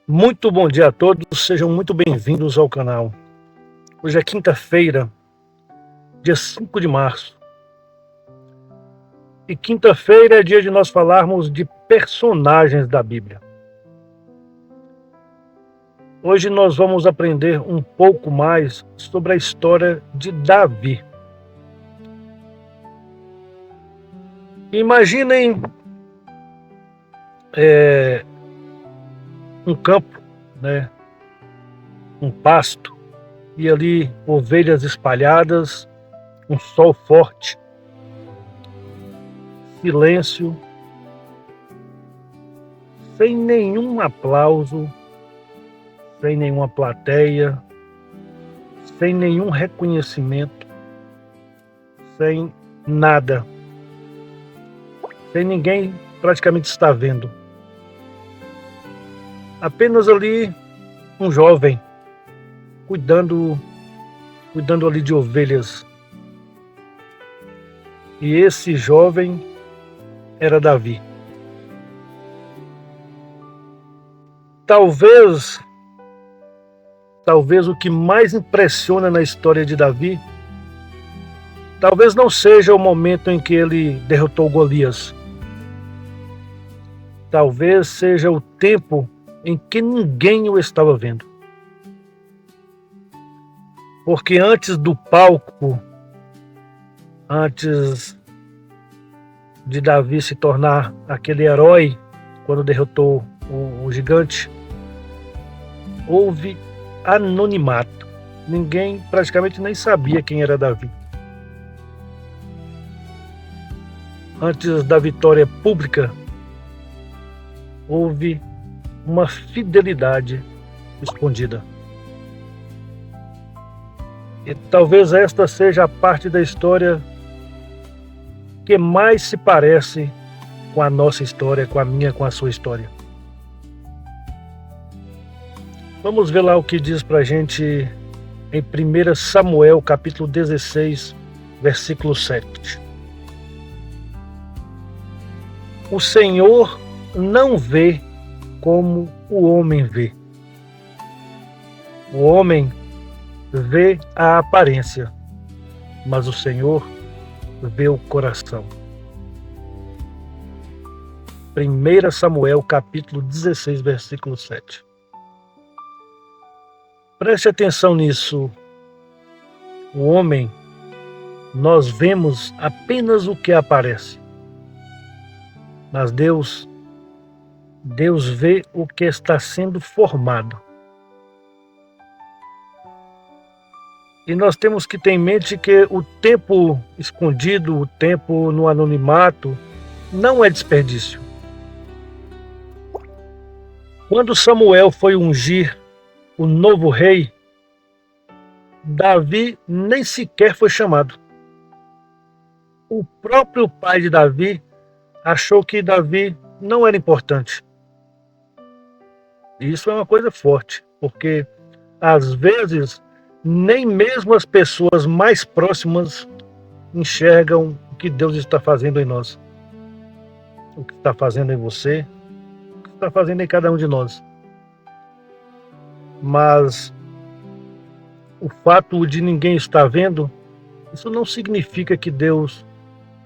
Muito bom dia a todos, sejam muito bem-vindos ao canal. Hoje é quinta-feira, dia 5 de março. E quinta-feira é dia de nós falarmos de personagens da Bíblia. Hoje nós vamos aprender um pouco mais sobre a história de Davi. Imaginem um campo, né? Um pasto, e ali ovelhas espalhadas, um sol forte, silêncio, sem nenhum aplauso, sem nenhuma plateia, sem nenhum reconhecimento, sem nada, sem ninguém praticamente estar vendo. Apenas ali um jovem cuidando ali de ovelhas. E esse jovem era Davi. Talvez o que mais impressiona na história de Davi, talvez não seja o momento em que ele derrotou Golias. Talvez seja o tempo em que ninguém o estava vendo. Porque antes do palco, antes de Davi se tornar aquele herói, quando derrotou o gigante, houve anonimato. Ninguém praticamente nem sabia quem era Davi. Antes da vitória pública, houve uma fidelidade escondida. E talvez esta seja a parte da história que mais se parece com a nossa história, com a minha, com a sua história. Vamos ver lá o que diz pra gente em 1 Samuel, capítulo 16, versículo 7. O Senhor não vê como o homem vê. O homem vê a aparência, mas o Senhor vê o coração. 1 Samuel, capítulo 16, versículo 7. Preste atenção nisso. O homem, nós vemos apenas o que aparece. Mas Deus vê o que está sendo formado. E nós temos que ter em mente que o tempo escondido, o tempo no anonimato, não é desperdício. Quando Samuel foi ungir o novo rei, Davi nem sequer foi chamado. O próprio pai de Davi achou que Davi não era importante. E isso é uma coisa forte, porque às vezes nem mesmo as pessoas mais próximas enxergam o que Deus está fazendo em nós, o que está fazendo em você, o que está fazendo em cada um de nós. Mas o fato de ninguém estar vendo, isso não significa que Deus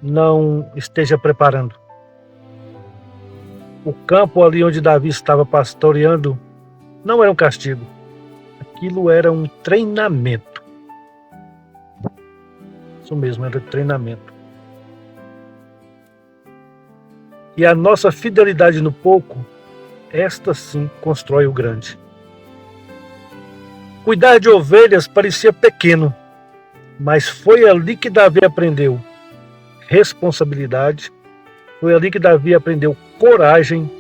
não esteja preparando. O campo ali onde Davi estava pastoreando não era um castigo. Aquilo era um treinamento. Isso mesmo, era treinamento. E a nossa fidelidade no pouco, esta sim constrói o grande. Cuidar de ovelhas parecia pequeno, mas foi ali que Davi aprendeu responsabilidade, foi ali que Davi aprendeu coragem,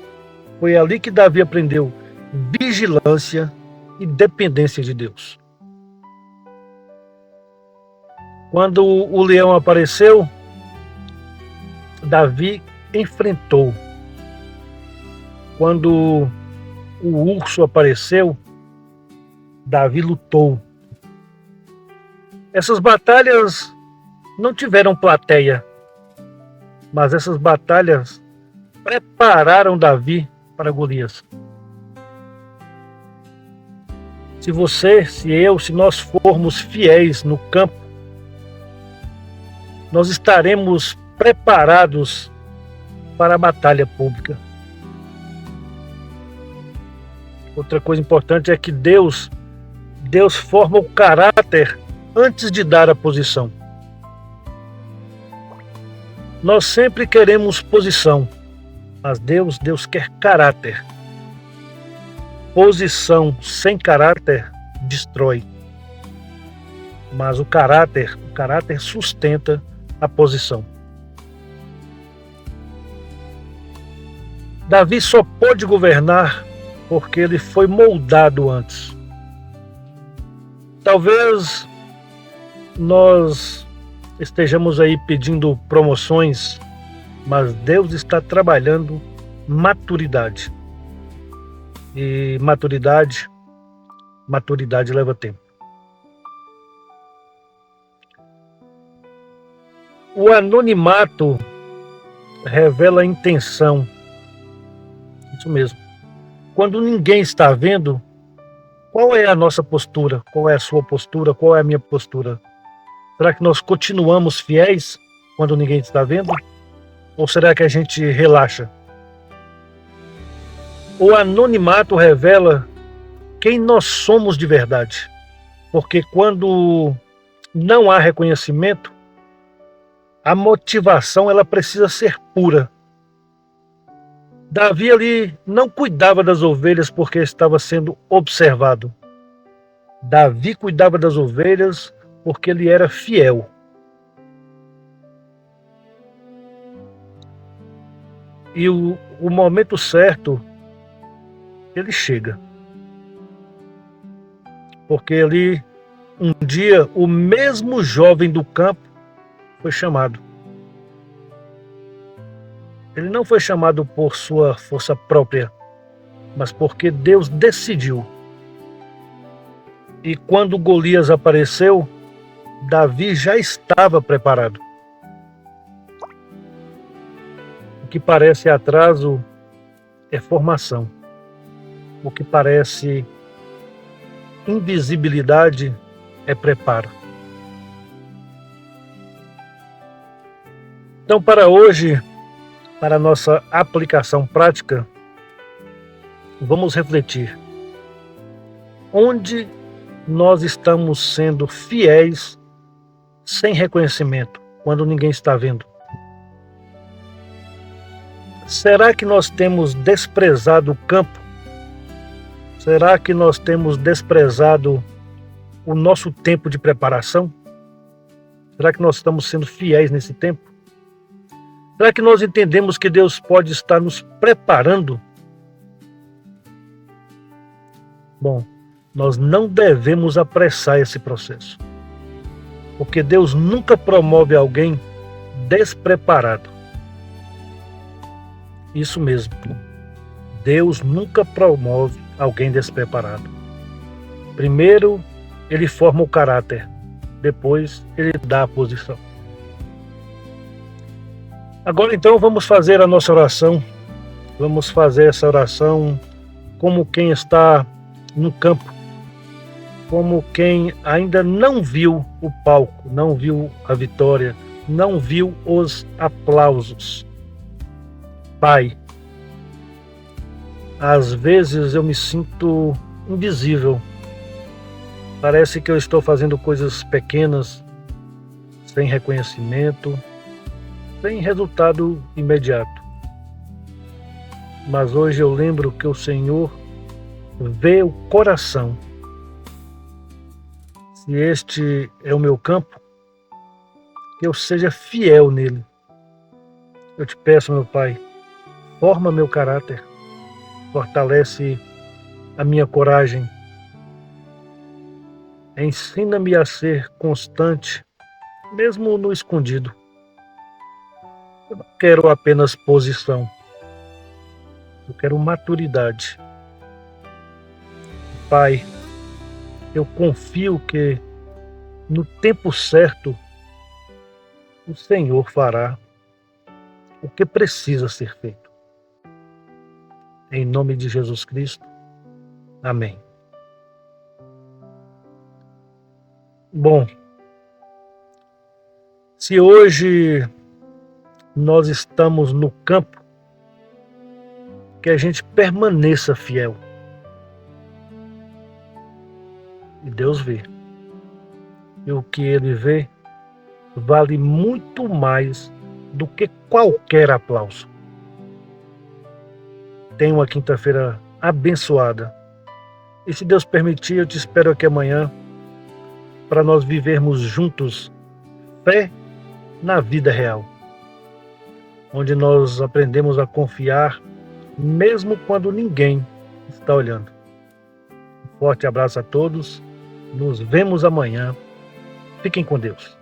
foi ali que Davi aprendeu vigilância e dependência de Deus. Quando o leão apareceu, Davi enfrentou. Quando o urso apareceu, Davi lutou. Essas batalhas não tiveram plateia, mas essas batalhas prepararam Davi para Golias. Se você, se eu, se nós formos fiéis no campo, nós estaremos preparados para a batalha pública. Outra coisa importante é que Deus forma o caráter antes de dar a posição. Nós sempre queremos posição, mas Deus quer caráter. Posição sem caráter destrói. Mas o caráter sustenta a posição. Davi só pôde governar porque ele foi moldado antes. Talvez nós estejamos aí pedindo promoções, mas Deus está trabalhando maturidade. E maturidade leva tempo. O anonimato revela a intenção. Isso mesmo. Quando ninguém está vendo, qual é a nossa postura? Qual é a sua postura? Qual é a minha postura? Será que nós continuamos fiéis quando ninguém está vendo? Ou será que a gente relaxa? O anonimato revela quem nós somos de verdade. Porque quando não há reconhecimento, a motivação ela precisa ser pura. Davi ali não cuidava das ovelhas porque estava sendo observado. Davi cuidava das ovelhas porque ele era fiel. E o momento certo, ele chega. Porque ali, um dia, o mesmo jovem do campo foi chamado. Ele não foi chamado por sua força própria, mas porque Deus decidiu. E quando Golias apareceu, Davi já estava preparado. O que parece atraso é formação. O que parece invisibilidade é preparo. Então, para hoje, para a nossa aplicação prática, vamos refletir. Onde nós estamos sendo fiéis sem reconhecimento, quando ninguém está vendo? Será que nós temos desprezado o campo? Será que nós temos desprezado o nosso tempo de preparação? Será que nós estamos sendo fiéis nesse tempo? Será que nós entendemos que Deus pode estar nos preparando? Bom, nós não devemos apressar esse processo, porque Deus nunca promove alguém despreparado. Isso mesmo, Deus nunca promove alguém despreparado. Primeiro, Ele forma o caráter, depois Ele dá a posição. Agora então vamos fazer a nossa oração. Vamos fazer essa oração como quem está no campo, como quem ainda não viu o palco, não viu a vitória, não viu os aplausos. Pai, às vezes eu me sinto invisível. Parece que eu estou fazendo coisas pequenas, sem reconhecimento, sem resultado imediato. Mas hoje eu lembro que o Senhor vê o coração. Se este é o meu campo, que eu seja fiel nele. Eu te peço, meu Pai, forma meu caráter, fortalece a minha coragem, ensina-me a ser constante, mesmo no escondido. Eu não quero apenas posição, eu quero maturidade. Pai, eu confio que no tempo certo o Senhor fará o que precisa ser feito. Em nome de Jesus Cristo. Amém. Bom, se hoje nós estamos no campo, que a gente permaneça fiel. E Deus vê. E o que Ele vê vale muito mais do que qualquer aplauso. Tenha uma quinta-feira abençoada. E se Deus permitir, eu te espero aqui amanhã para nós vivermos juntos fé na vida real, onde nós aprendemos a confiar mesmo quando ninguém está olhando. Um forte abraço a todos. Nos vemos amanhã. Fiquem com Deus.